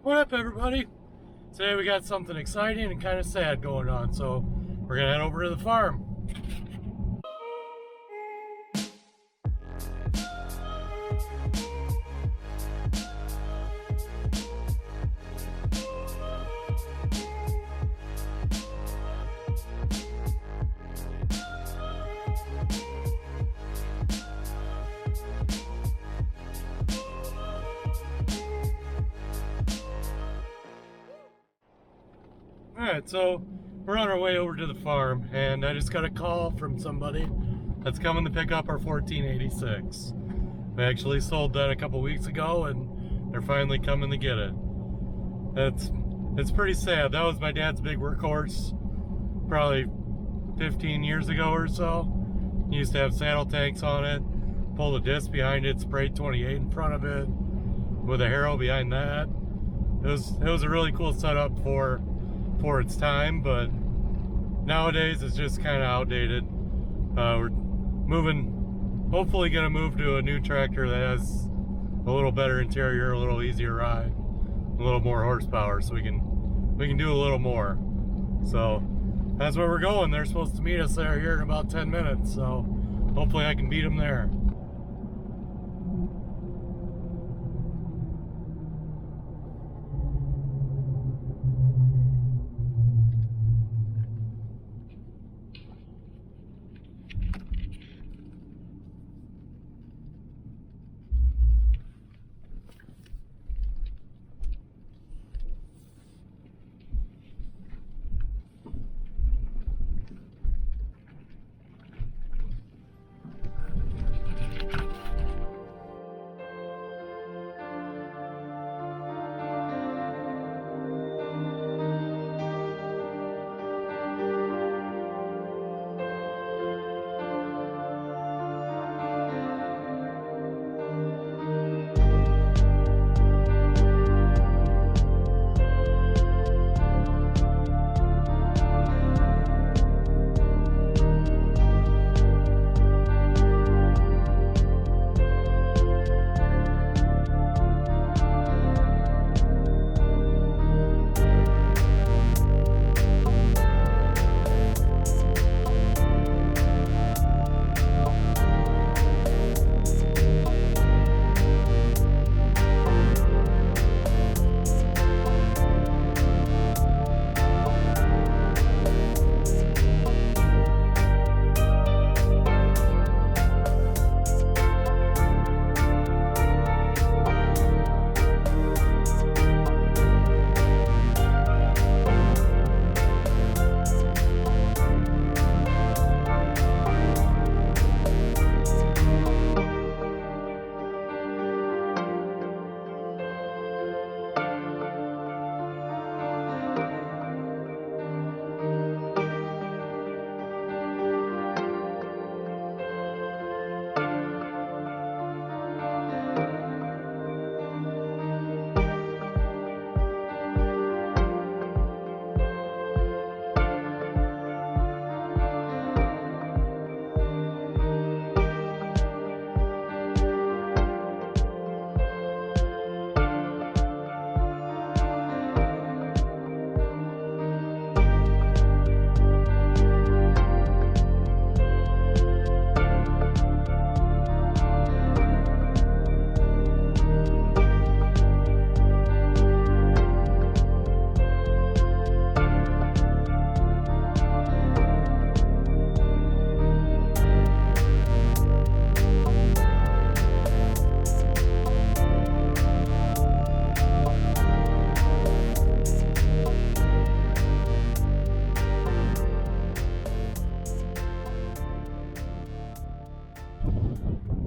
What up, everybody? Today we got something exciting and kind of sad going on, so we're gonna head over to the farm. Alright, so we're on our way over to the farm, and I just got a call from somebody that's coming to pick up our 1486. We actually sold that a couple weeks ago, and they're finally coming to get it. It's pretty sad. That was my dad's big workhorse, probably 15 years ago or so. He used to have saddle tanks on it, pulled a disc behind it, sprayed 28 in front of it, with a harrow behind that. It was a really cool setup for its time, but nowadays it's just kind of outdated. We're hopefully gonna move to a new tractor that has a little better interior, a little easier ride, a little more horsepower, so we can do a little more. So that's where we're going. They're supposed to meet us there here in about 10 minutes, so hopefully I can beat them there.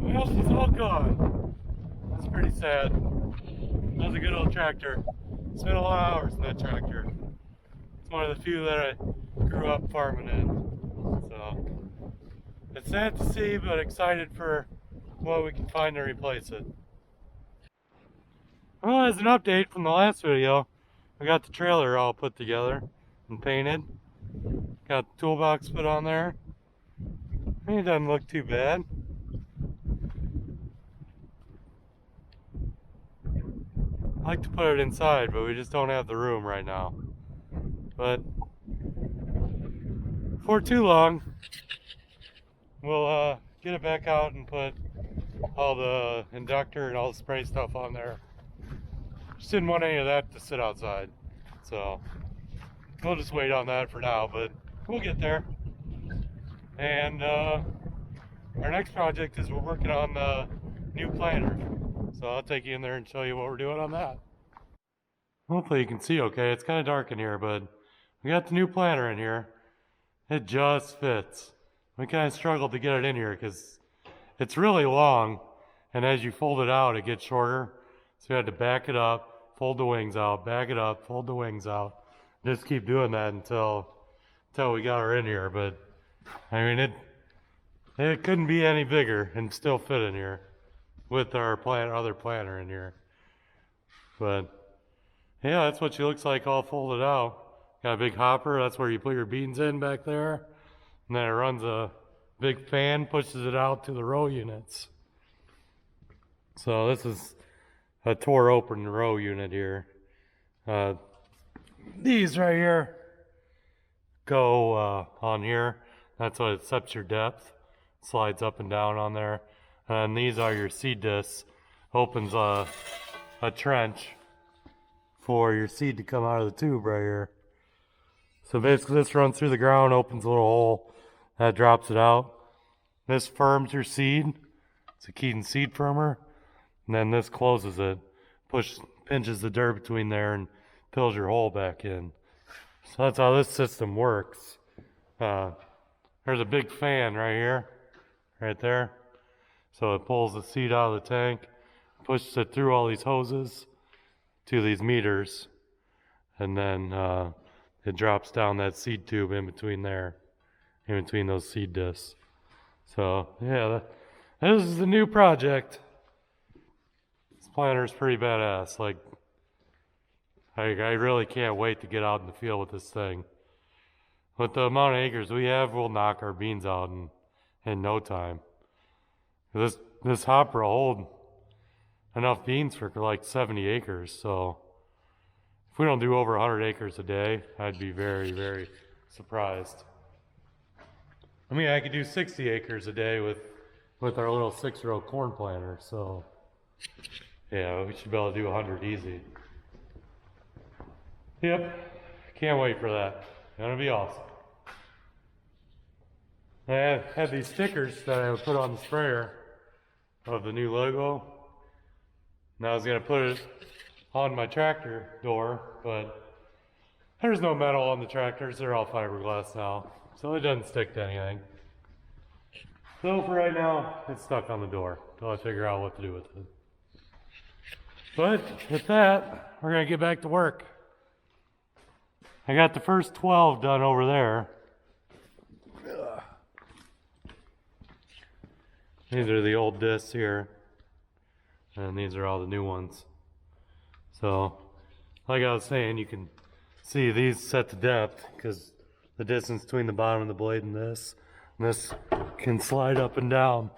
Well, she's all gone. That's pretty sad. That was a good old tractor. Spent a lot of hours in that tractor. It's one of the few that I grew up farming in. So it's sad to see, but excited for what we can find to replace it. Well, as an update from the last video, I got the trailer all put together and painted. Got the toolbox put on there. It doesn't look too bad. like to put it inside, but we just don't have the room right now. But before too long, we'll get it back out and put all the inductor and all the spray stuff on there. Just didn't want any of that to sit outside, so we'll just wait on that for now, but we'll get there. And our next project is we're working on the new planter, so I'll take you in there and show you what we're doing on that. Hopefully you can see okay. It's kind of dark in here, but we got the new planter in here. It just fits. We kind of struggled to get it in here because it's really long, and as you fold it out, it gets shorter. So we had to back it up, fold the wings out, back it up, fold the wings out. Just keep doing that until we got her in here. But I mean, it couldn't be any bigger and still fit in here with our other planter in here. But yeah, that's what she looks like all folded out. Got a big hopper, that's where you put your beans in back there. And then it runs a big fan, pushes it out to the row units. So this is a tore open row unit here. These right here go on here. That's what it sets your depth. Slides up and down on there. And these are your seed discs. Opens a trench for your seed to come out of the tube right here. So basically this runs through the ground, opens a little hole, that drops it out. This firms your seed. It's a Keaton seed firmer. And then this closes it, pinches the dirt between there and fills your hole back in. So that's how this system works. There's a big fan right here, right there. So it pulls the seed out of the tank, pushes it through all these hoses to these meters, and then it drops down that seed tube in between there, in between those seed discs. So yeah, this is the new project. This planter is pretty badass. Like, I really can't wait to get out in the field with this thing. With the amount of acres we have, we'll knock our beans out in no time. This hopper will hold enough beans for like 70 acres, so if we don't do over 100 acres a day, I'd be very, very surprised. I mean, I could do 60 acres a day with our little 6-row corn planter, so yeah, we should be able to do 100 easy. Yep, can't wait for that. Gonna be awesome. I had these stickers that I would put on the sprayer of the new logo. And I was gonna put it on my tractor door, but there's no metal on the tractors. They're all fiberglass now, so it doesn't stick to anything. So for right now, it's stuck on the door until I figure out what to do with it. But with that, we're gonna get back to work. I got the first 12 done over there. These are the old discs here, and these are all the new ones. So, like I was saying, you can see these set to depth because the distance between the bottom of the blade and this can slide up and down.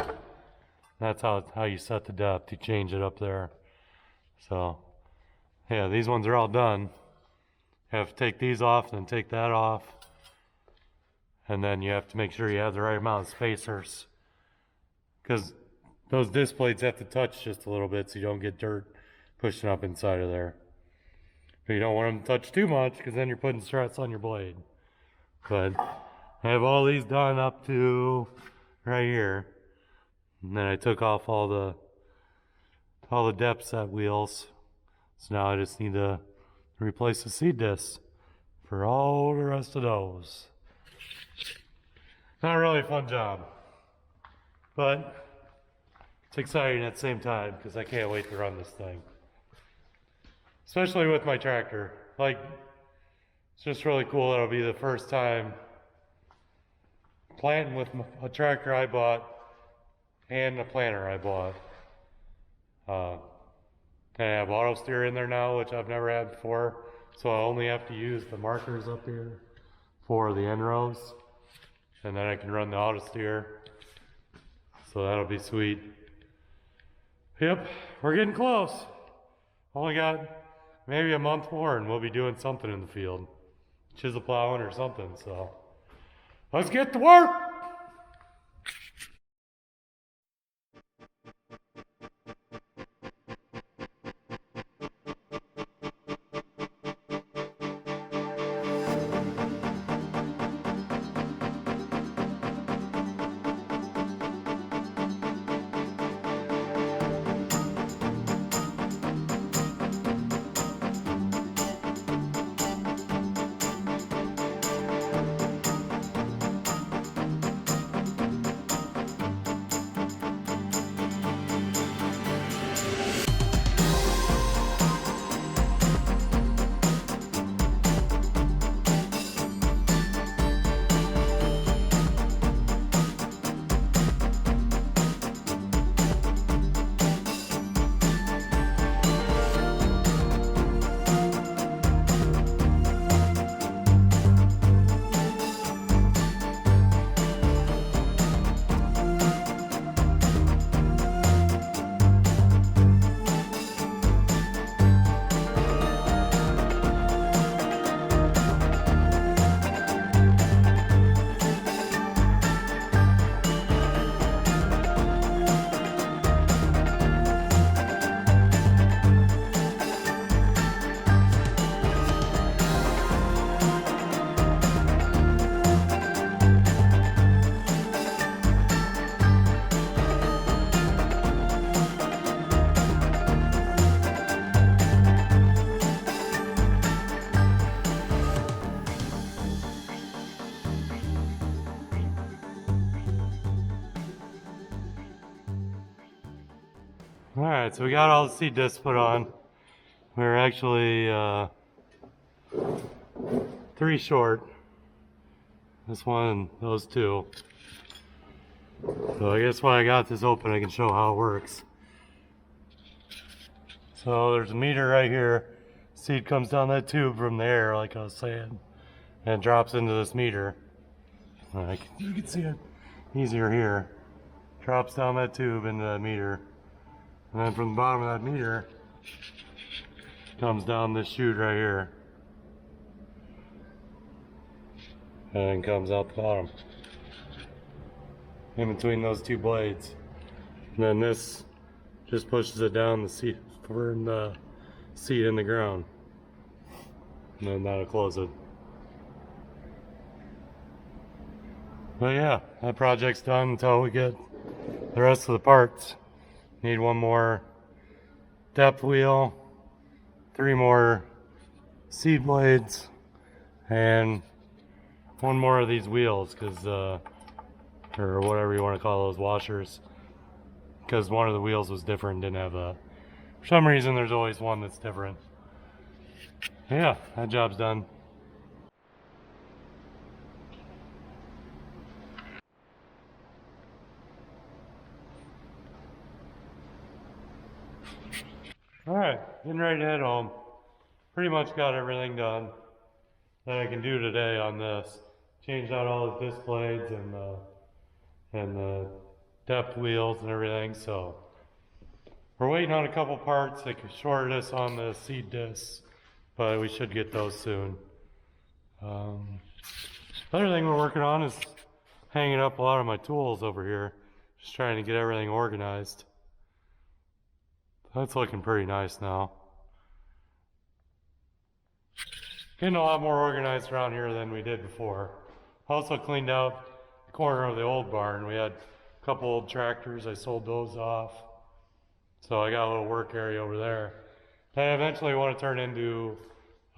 That's how you set the depth. You change it up there. So, yeah, these ones are all done. You have to take these off, then take that off. And then you have to make sure you have the right amount of spacers, because those disc blades have to touch just a little bit so you don't get dirt pushing up inside of there. But you don't want them to touch too much because then you're putting stress on your blade. But I have all these done up to right here. And then I took off all the depth set wheels. So now I just need to replace the seed discs for all the rest of those. Not really a fun job, but it's exciting at the same time because I can't wait to run this thing. Especially with my tractor. Like, it's just really cool. It'll be the first time planting with a tractor I bought and a planter I bought. I have auto steer in there now, which I've never had before. So I only have to use the markers up here for the end rows. And then I can run the auto steer. So that'll be sweet. Yep, we're getting close. Only got maybe a month more and we'll be doing something in the field. Chisel plowing or something, so. Let's get to work! Alright, so we got all the seed discs put on. We're actually 3 short. This one, those 2. So I guess while I got this open, I can show how it works. So there's a meter right here. Seed comes down that tube from the air, like I was saying, and drops into this meter. You can see it easier here. Drops down that tube into that meter. And then from the bottom of that meter, comes down this chute right here. And then comes out the bottom. In between those 2 blades. And then this just pushes it down the seed for the seed in the ground. And then that'll close it. But yeah, that project's done until we get the rest of the parts. Need 1 more depth wheel, 3 more seed blades, and 1 more of these wheels, or whatever you want to call those washers, because one of the wheels was different, didn't have a. For some reason, there's always one that's different. Yeah, that job's done. Alright, getting ready to head home. Pretty much got everything done that I can do today on this. Changed out all the disc blades and the depth wheels and everything, so we're waiting on a couple parts that can short us on the seed discs, but we should get those soon. The other thing we're working on is hanging up a lot of my tools over here, just trying to get everything organized. That's looking pretty nice now. Getting a lot more organized around here than we did before. Also cleaned out the corner of the old barn. We had a couple old tractors. I sold those off. So I got a little work area over there that I eventually want to turn into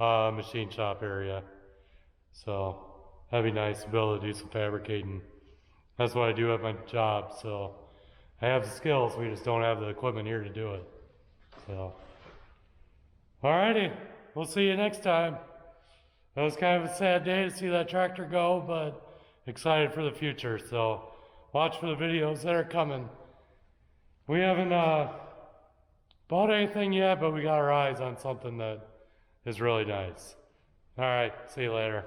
a machine shop area. So that'd be nice to be able to do some fabricating. That's what I do at my job. So I have the skills. We just don't have the equipment here to do it. So, alrighty, we'll see you next time. That was kind of a sad day to see that tractor go, but excited for the future. So, watch for the videos that are coming. We haven't bought anything yet, but we got our eyes on something that is really nice. Alright, see you later.